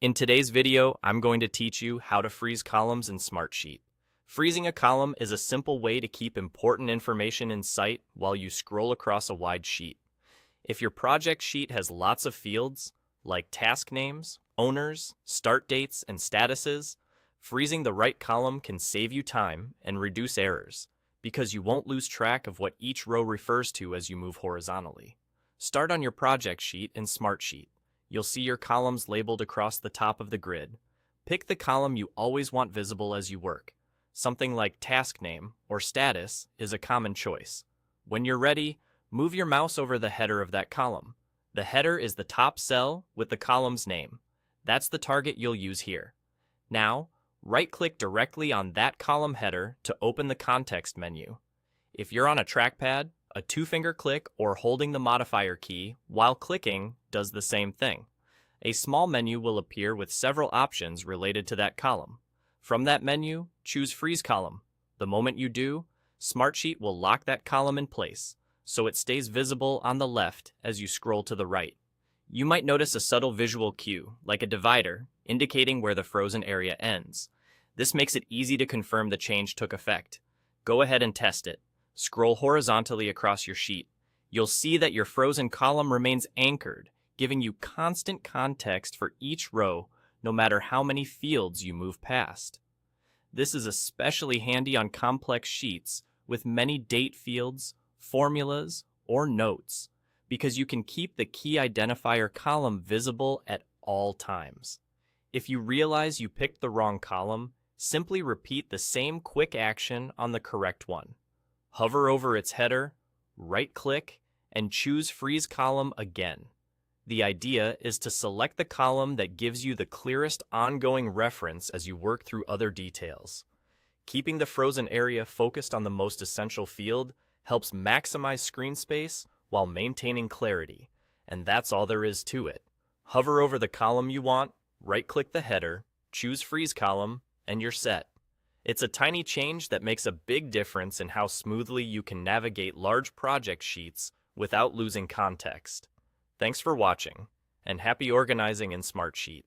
In today's video, I'm going to teach you how to freeze columns in Smartsheet. Freezing a column is a simple way to keep important information in sight while you scroll across a wide sheet. If your project sheet has lots of fields, like task names, owners, start dates, and statuses, freezing the right column can save you time and reduce errors, because you won't lose track of what each row refers to as you move horizontally. Start on your project sheet in Smartsheet. You'll see your columns labeled across the top of the grid. Pick the column you always want visible as you work. Something like task name or status is a common choice. When you're ready, move your mouse over the header of that column. The header is the top cell with the column's name. That's the target you'll use here. Now, right-click directly on that column header to open the context menu. If you're on a trackpad, a two-finger click or holding the modifier key while clicking does the same thing. A small menu will appear with several options related to that column. From that menu, choose Freeze Column. The moment you do, Smartsheet will lock that column in place, so it stays visible on the left as you scroll to the right. You might notice a subtle visual cue, like a divider, indicating where the frozen area ends. This makes it easy to confirm the change took effect. Go ahead and test it. Scroll horizontally across your sheet. You'll see that your frozen column remains anchored, giving you constant context for each row, no matter how many fields you move past. This is especially handy on complex sheets with many date fields, formulas, or notes, because you can keep the key identifier column visible at all times. If you realize you picked the wrong column, simply repeat the same quick action on the correct one. Hover over its header, right-click, and choose Freeze Column again. The idea is to select the column that gives you the clearest ongoing reference as you work through other details. Keeping the frozen area focused on the most essential field helps maximize screen space while maintaining clarity, and that's all there is to it. Hover over the column you want, right-click the header, choose Freeze Column, and you're set. It's a tiny change that makes a big difference in how smoothly you can navigate large project sheets without losing context. Thanks for watching, and happy organizing in Smartsheet.